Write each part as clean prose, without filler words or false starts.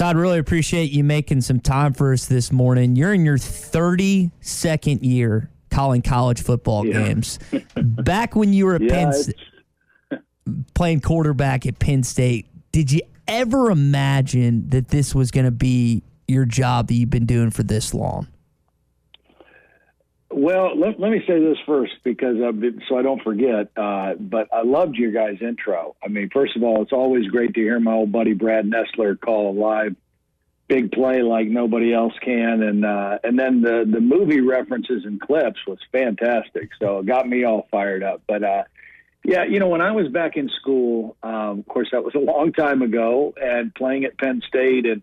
Todd, really appreciate you making some time for us this morning. You're in your 32nd year calling college football games. Back when you were at Penn State, playing quarterback at Penn State, did you ever imagine that this was going to be your job that you've been doing for this long? Well, let me say this first because so I don't forget, but I loved your guys' intro. I mean, first of all, it's always great to hear my old buddy Brad Nessler call a live big play like nobody else can. And then the movie references and clips was fantastic. So it got me all fired up. But, yeah, when I was back in school, of course, that was a long time ago, and playing at Penn State. And,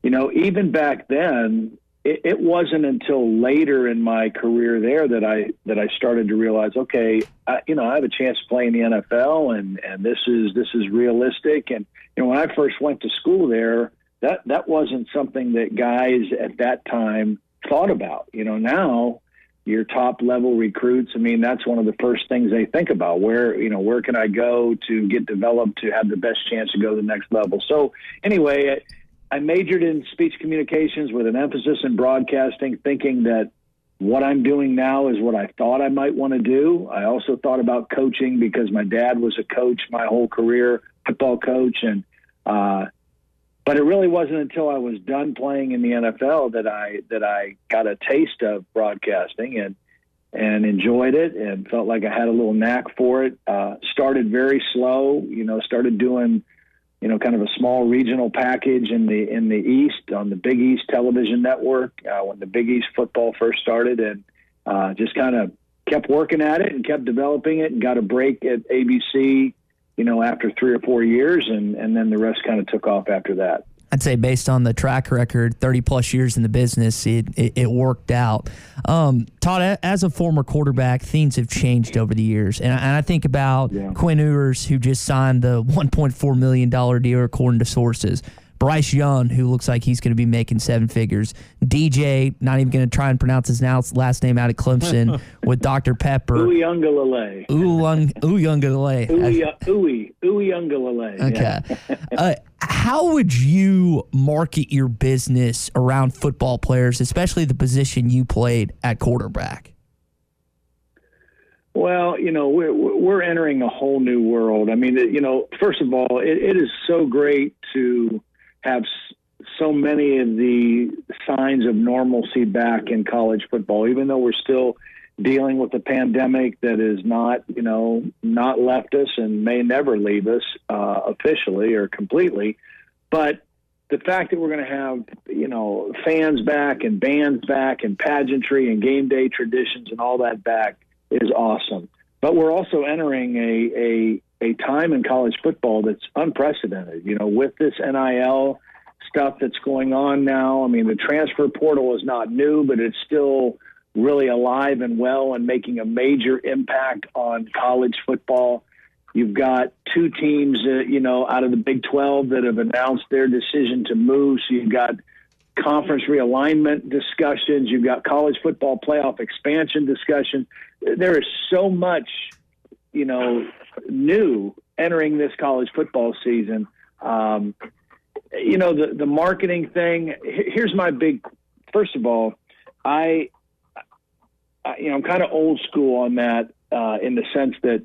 even back then, it wasn't until later in my career there that I started to realize, okay, I have a chance to play in the NFL, and this is realistic. And when I first went to school there, that wasn't something that guys at that time thought about. Now your top level recruits, I mean, that's one of the first things they think about. Where can I go to get developed to have the best chance to go to the next level? So anyway, I majored in speech communications with an emphasis in broadcasting, thinking that what I'm doing now is what I thought I might want to do. I also thought about coaching because my dad was a coach my whole career, football coach. But it really wasn't until I was done playing in the NFL that I got a taste of broadcasting and enjoyed it and felt like I had a little knack for it. Started very slow, started doing kind of a small regional package in the East on the Big East television network when the Big East football first started, and just kind of kept working at it and kept developing it, and got a break at ABC, after 3 or 4 years, and then the rest kind of took off after that. I'd say based on the track record, 30-plus years in the business, it worked out. Todd, as a former quarterback, things have changed over the years. And I think about Quinn Ewers, who just signed the $1.4 million deal, according to sources. Bryce Young, who looks like he's going to be making 7 figures. DJ, not even going to try and pronounce his last name out at Clemson, with Dr. Pepper. Uiagalelei. Uiagalelei. Okay. How would you market your business around football players, especially the position you played at quarterback? Well, we're entering a whole new world. I mean, first of all, it is so great to have so many of the signs of normalcy back in college football, even though we're still dealing with a pandemic that is not left us and may never leave us officially or completely. But the fact that we're going to have, fans back and bands back and pageantry and game day traditions and all that back is awesome. But we're also entering a time in college football that's unprecedented, with this NIL stuff that's going on now. I mean, the transfer portal is not new, but it's still really alive and well and making a major impact on college football. You've got 2 teams, out of the Big 12 that have announced their decision to move. So you've got conference realignment discussions. You've got college football playoff expansion discussion. There is so much, new entering this college football season. The marketing thing, here's my big, first of all, I'm kind of old school on that in the sense that,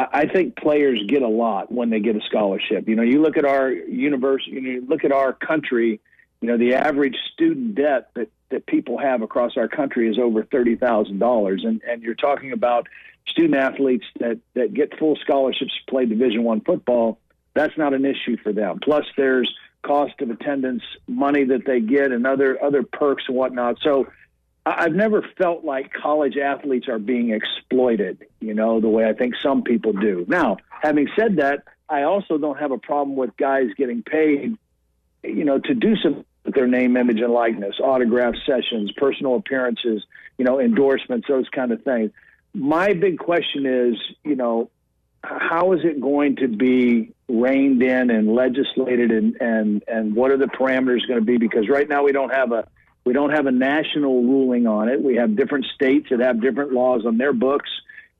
I think players get a lot when they get a scholarship. You look at our university, you look at our country, the average student debt that people have across our country is over $30,000. And you're talking about student athletes that get full scholarships to play Division I football. That's not an issue for them. Plus there's cost of attendance, money that they get, and other perks and whatnot. So I've never felt like college athletes are being exploited, the way I think some people do. Now, having said that, I also don't have a problem with guys getting paid, to do some with their name, image, and likeness, autograph sessions, personal appearances, endorsements, those kind of things. My big question is, how is it going to be reined in and legislated, and what are the parameters going to be? Because right now we don't have a national ruling on it. We have different states that have different laws on their books.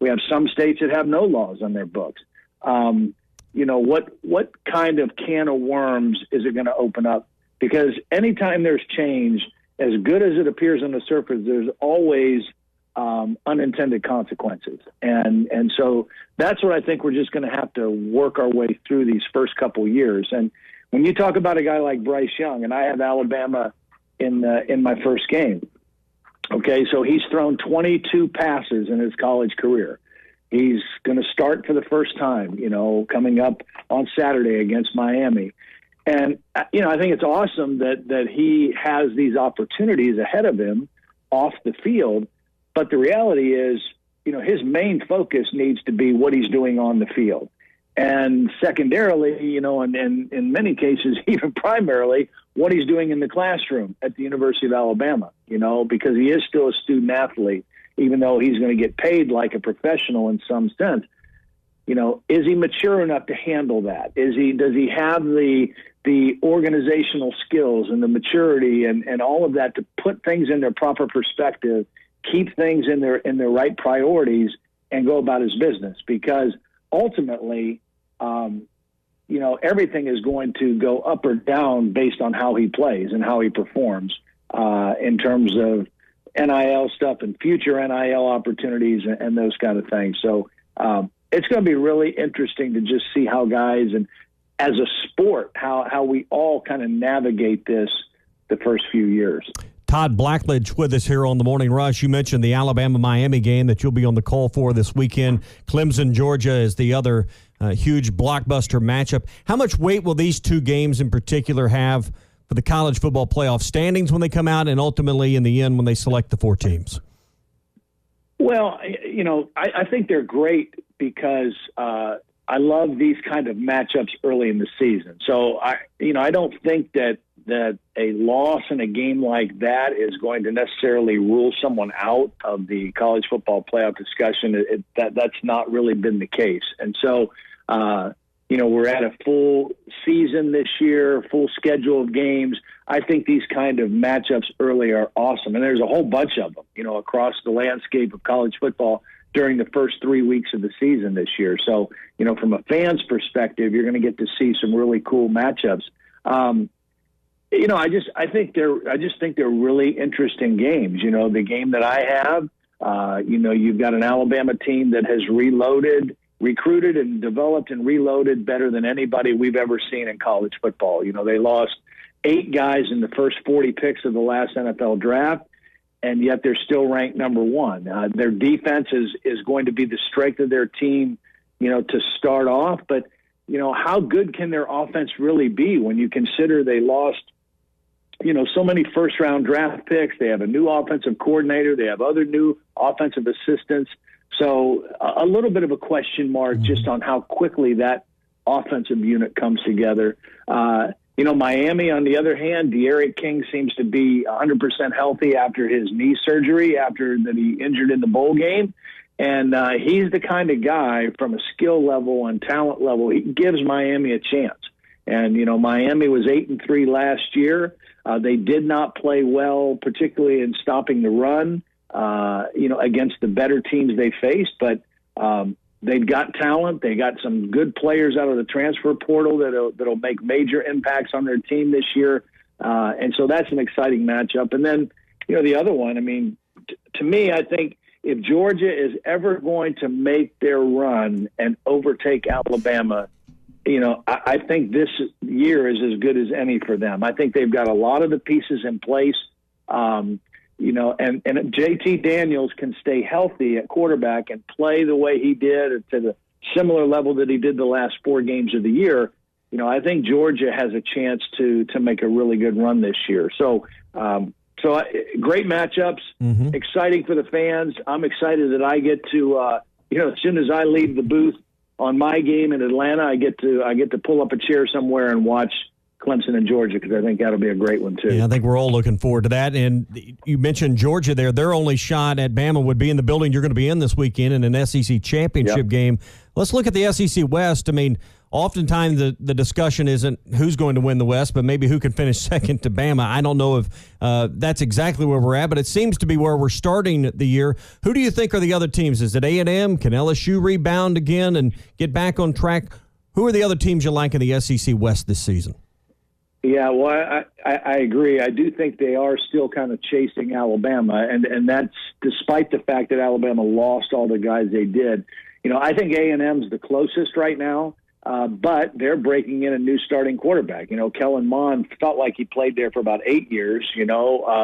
We have some states that have no laws on their books. what kind of can of worms is it going to open up? Because anytime there's change, as good as it appears on the surface, there's always unintended consequences. And so that's what I think we're just going to have to work our way through these first couple of years. And when you talk about a guy like Bryce Young, and I have Alabama in my first game, okay, so he's thrown 22 passes in his college career. He's going to start for the first time, coming up on Saturday against Miami. And, I think it's awesome that he has these opportunities ahead of him off the field. But the reality is, his main focus needs to be what he's doing on the field. And secondarily, and in many cases, even primarily, what he's doing in the classroom at the University of Alabama, because he is still a student athlete, even though he's going to get paid like a professional in some sense. Is he mature enough to handle that? Does he have the organizational skills and the maturity and all of that to put things in their proper perspective, keep things in their right priorities, and go about his business? Because ultimately, everything is going to go up or down based on how he plays and how he performs in terms of NIL stuff and future NIL opportunities and those kind of things. So it's going to be really interesting to just see how guys, and as a sport, how we all kind of navigate this the first few years. Todd Blackledge with us here on the Morning Rush. You mentioned the Alabama-Miami game that you'll be on the call for this weekend. Clemson-Georgia is the other huge blockbuster matchup. How much weight will these two games in particular have for the college football playoff standings when they come out, and ultimately in the end when they select the 4 teams? Well, I think they're great because I love these kind of matchups early in the season. So I don't think that a loss in a game like that is going to necessarily rule someone out of the college football playoff discussion. That's not really been the case. And so, we're at a full season this year, full schedule of games. I think these kind of matchups early are awesome. And there's a whole bunch of them, across the landscape of college football during the first 3 weeks of the season this year. So, from a fan's perspective, you're going to get to see some really cool matchups. I just think they're really interesting games. The game that I have, you've got an Alabama team that has recruited and developed and reloaded better than anybody we've ever seen in college football. They lost 8 guys in the first 40 picks of the last NFL draft, and yet they're still ranked number 1. Their defense is going to be the strength of their team, to start off. But, how good can their offense really be when you consider they lost, so many first-round draft picks? They have a new offensive coordinator. They have other new offensive assistants. So a little bit of a question mark just on how quickly that offensive unit comes together. Miami, on the other hand, De'Aaron King seems to be 100% healthy after his knee surgery, after that he injured in the bowl game. And he's the kind of guy from a skill level and talent level, he gives Miami a chance. And, Miami was 8-3 last year. They did not play well, particularly in stopping the run, against the better teams they faced. But they've got talent. They got some good players out of the transfer portal that'll make major impacts on their team this year. And so that's an exciting matchup. And then, the other one, to me, I think if Georgia is ever going to make their run and overtake Alabama, I think this year is as good as any for them. I think they've got a lot of the pieces in place. And JT Daniels can stay healthy at quarterback and play the way he did to the similar level that he did the last 4 games of the year. I think Georgia has a chance to make a really good run this year. So great matchups, exciting for the fans. I'm excited that I get to, as soon as I leave the booth on my game in Atlanta, I get to pull up a chair somewhere and watch Clemson and Georgia, because I think that'll be a great one too. Yeah, I think we're all looking forward to that. And you mentioned Georgia there. Their only shot at Bama would be in the building you're going to be in this weekend in an SEC championship game. Let's look at the SEC West. Oftentimes the discussion isn't who's going to win the West, but maybe who can finish second to Bama. I don't know if that's exactly where we're at, but it seems to be where we're starting the year. Who do you think are the other teams? Is it A&M? Can LSU rebound again and get back on track? Who are the other teams you like in the SEC West this season? Yeah, well, I agree. I do think they are still kind of chasing Alabama, and that's despite the fact that Alabama lost all the guys they did. I think A&M's the closest right now, but they're breaking in a new starting quarterback. Kellen Mond felt like he played there for about 8 years,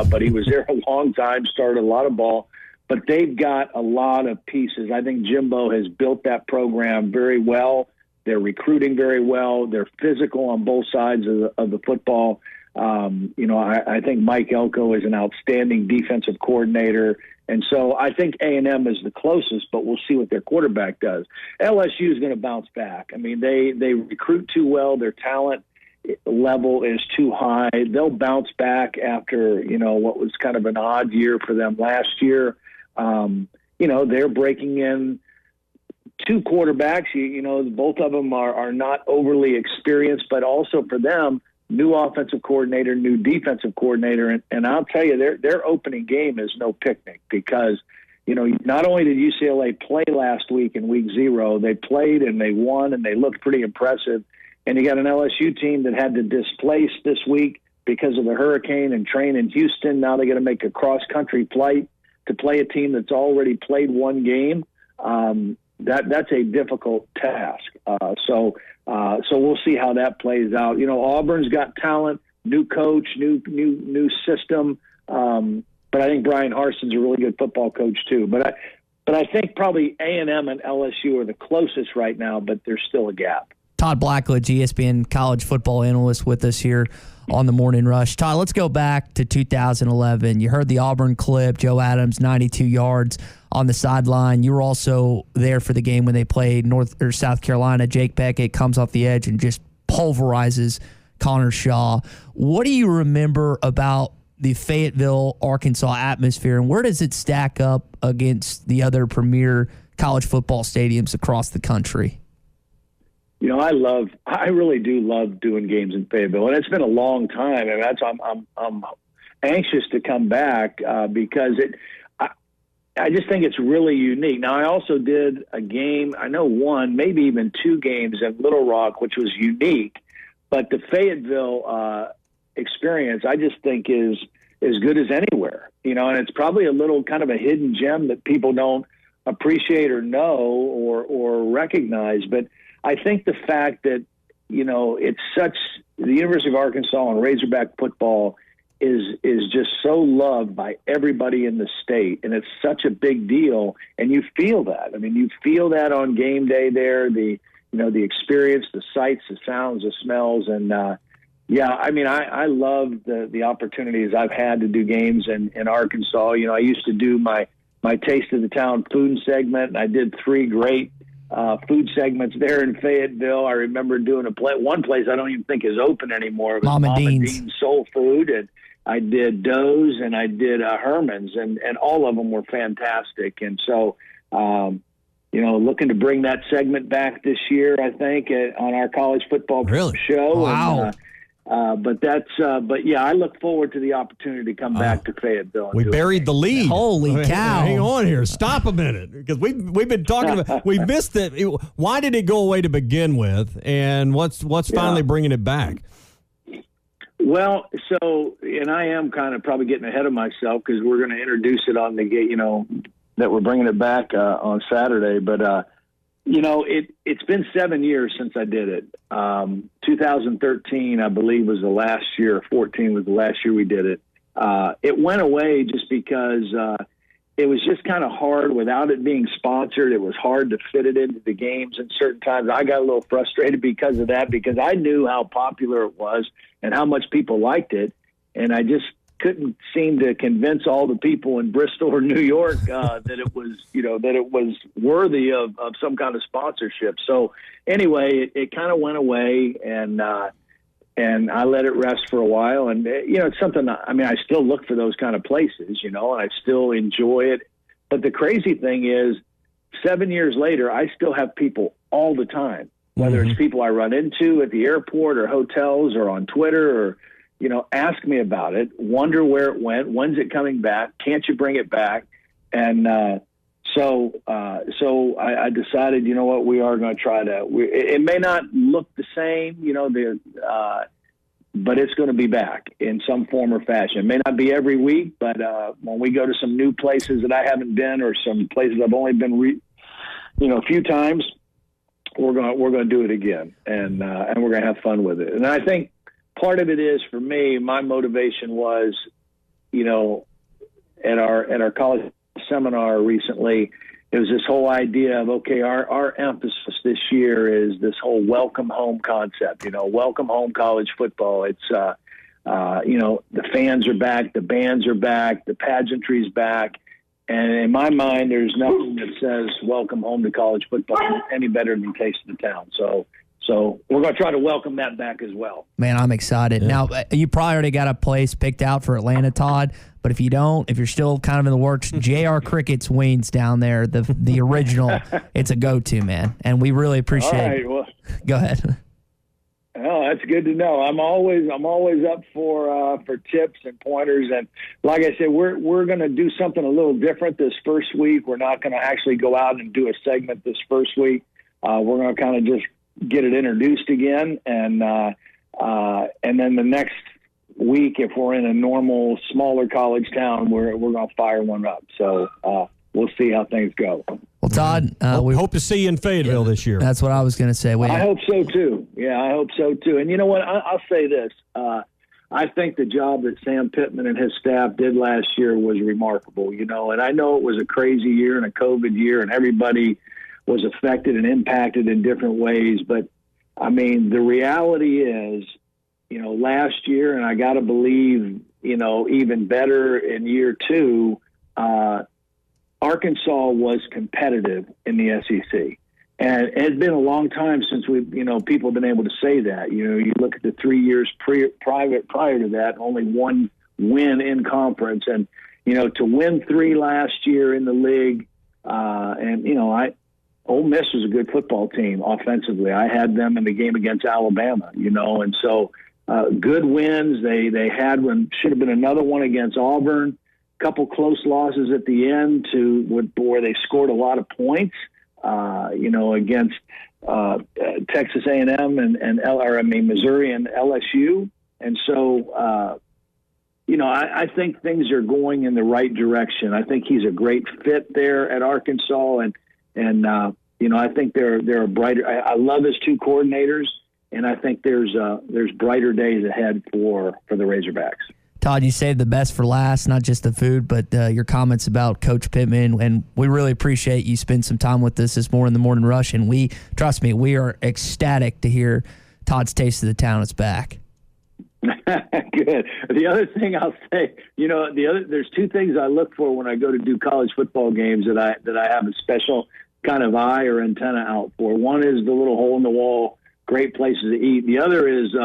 but he was there a long time, started a lot of ball. But they've got a lot of pieces. I think Jimbo has built that program very well. They're recruiting very well. They're physical on both sides of the football. I think Mike Elko is an outstanding defensive coordinator. And so I think A&M is the closest, but we'll see what their quarterback does. LSU is going to bounce back. I mean, they recruit too well. Their talent level is too high. They'll bounce back after, what was kind of an odd year for them last year. They're breaking in two quarterbacks. Both of them are not overly experienced, but also for them, new offensive coordinator, new defensive coordinator. And I'll tell you, their opening game is no picnic because, not only did UCLA play last week in week 0, they played and they won and they looked pretty impressive. And you got an LSU team that had to displace this week because of the hurricane and train in Houston. Now they're going to make a cross-country flight to play a team that's already played one game. That's a difficult task. So we'll see how that plays out. Auburn's got talent, new coach, new system. But I think Brian Harson's a really good football coach too. But I think probably A&M and LSU are the closest right now, but there's still a gap. Todd Blackledge, ESPN college football analyst, with us here on the Morning Rush. Todd, let's go back to 2011. You heard the Auburn clip, Joe Adams, 92 yards on the sideline. You were also there for the game when they played North or South Carolina. Jake Beckett comes off the edge and just pulverizes Connor Shaw. What do you remember about the Fayetteville, Arkansas atmosphere, and where does it stack up against the other premier college football stadiums across the country? I really do love doing games in Fayetteville, and it's been a long time, and I'm anxious to come back because I just think it's really unique. Now, I also did a game, I know one, maybe even 2 games in Little Rock, which was unique, but the Fayetteville experience, I just think is as good as anywhere, and it's probably a little kind of a hidden gem that people don't appreciate or know or recognize, but I think the fact that, it's such – the University of Arkansas and Razorback football is just so loved by everybody in the state, and it's such a big deal, and you feel that. I mean, you feel that on game day there, the experience, the sights, the sounds, the smells, and I love the opportunities I've had to do games in Arkansas. I used to do my Taste of the Town food segment, and I did 3 great food segments there in Fayetteville. I remember doing one place I don't even think is open anymore. It was Mama Dean's Soul Food, and I did Doe's and I did Herman's, and all of them were fantastic. And so, looking to bring that segment back this year, I think, on our college football show. Wow. I look forward to the opportunity to come back to Fayetteville. We buried the lead. Holy cow. Hang on here. Stop a minute. Because we've been talking about, we missed it. Why did it go away to begin with? And what's finally bringing it back? Well, and I am kind of probably getting ahead of myself because we're going to introduce it on that we're bringing it back on Saturday. But, it's been 7 years since I did it. 2013, I believe, was the last year. 14 was the last year we did it. It went away just because it was just kind of hard without it being sponsored. It was hard to fit it into the games at certain times. I got a little frustrated because of that because I knew how popular it was and how much people liked it. And I just couldn't seem to convince all the people in Bristol or New York that it was worthy of some kind of sponsorship. So anyway, it kind of went away, and I let it rest for a while. And it's something. I still look for those kind of places, and I still enjoy it. But the crazy thing is, 7 years later, I still have people all the time, whether it's people I run into at the airport or hotels or on Twitter or ask me about it, wonder where it went, when's it coming back, can't you bring it back? And So I decided, you know what, we are going to try to. It may not look the same, but it's going to be back in some form or fashion. It may not be every week, but when we go to some new places that I haven't been, or some places I've only been, a few times, we're going to do it again, and we're going to have fun with it. And I think part of it is, for me, my motivation was, at our college seminar recently, it was this whole idea of, okay, our emphasis this year is this whole welcome home concept, welcome home college football. It's, the fans are back, the bands are back, the pageantry's back. And in my mind, there's nothing that says welcome home to college football any better than Taste of the Town. So we're going to try to welcome that back as well. Man, I'm excited. Yeah. Now, you probably already got a place picked out for Atlanta, Todd. But if you don't, if you're still kind of in the works, JR Cricket's Wings down there, the original, it's a go-to, man. And we really appreciate it. All right, well, go ahead. Oh, that's good to know. I'm always up for tips and pointers. And like I said, we're going to do something a little different this first week. We're not going to actually go out and do a segment this first week. We're going to kind of just get it introduced again, and then the next week, if we're in a normal, smaller college town, we're going to fire one up. So we'll see how things go. Well, Todd, we hope to see you in Fayetteville this year. That's what I was going to say. I hope so too. Yeah, I hope so too. And you know what? I'll say this. I think the job that Sam Pittman and his staff did last year was remarkable. And I know it was a crazy year and a COVID year, and everybody was affected and impacted in different ways. But I mean, the reality is, last year, and I got to believe, even better in year two, Arkansas was competitive in the SEC. And it's been a long time since people have been able to say that. You look at the 3 years prior to that, only one win in conference. And, to win 3 last year in the league, Ole Miss was a good football team offensively. I had them in the game against Alabama, and so good wins. They had one, should have been another one against Auburn. A couple close losses at the end where they scored a lot of points, against Texas A&M and Missouri and LSU. And so, I think things are going in the right direction. I think he's a great fit there at Arkansas, and I think there are brighter. I love his 2 coordinators, and I think there's brighter days ahead for the Razorbacks. Todd, you saved the best for last, not just the food, but your comments about Coach Pittman, and we really appreciate you spending some time with us this morning in the Morning Rush, and trust me, we are ecstatic to hear Todd's Taste of the Town is back. Good. The other thing I'll say, there's 2 things I look for when I go to do college football games that I have a special kind of eye or antenna out for. One is the little hole in the wall, great places to eat. The other is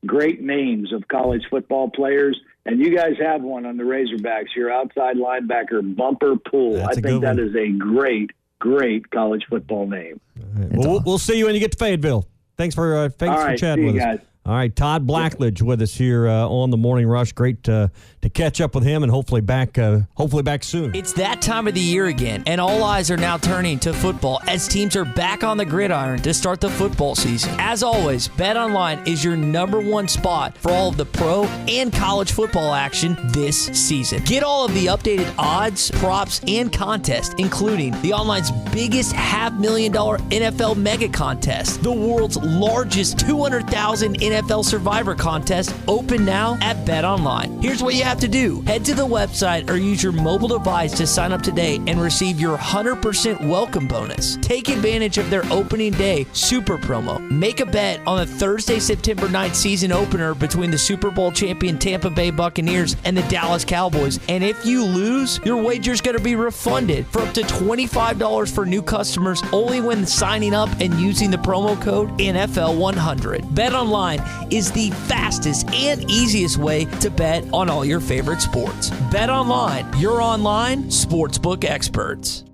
great names of college football players. And you guys have one on the Razorbacks, your outside linebacker, Bumper Pool. I think that is a great, great college football name. Right. Well, we'll see you when you get to Fayetteville. Thanks for chatting with us. Guys. All right, Todd Blackledge with us here on the Morning Rush. Great to catch up with him, and hopefully back soon. It's that time of the year again, and all eyes are now turning to football as teams are back on the gridiron to start the football season. As always, BetOnline is your #1 spot for all of the pro and college football action this season. Get all of the updated odds, props, and contests, including the online's biggest $500,000 NFL mega contest, the world's largest 200,000 NFL Survivor contest, open now at BetOnline. Here's what you have to do. Head to the website or use your mobile device to sign up today and receive your 100% welcome bonus. Take advantage of their opening day super promo. Make a bet on the Thursday, September 9th season opener between the Super Bowl champion Tampa Bay Buccaneers and the Dallas Cowboys. And if you lose, your wager's going to be refunded for up to $25 for new customers only when signing up and using the promo code NFL100. BetOnline is the fastest and easiest way to bet on all your favorite sports. BetOnline, your online sportsbook experts.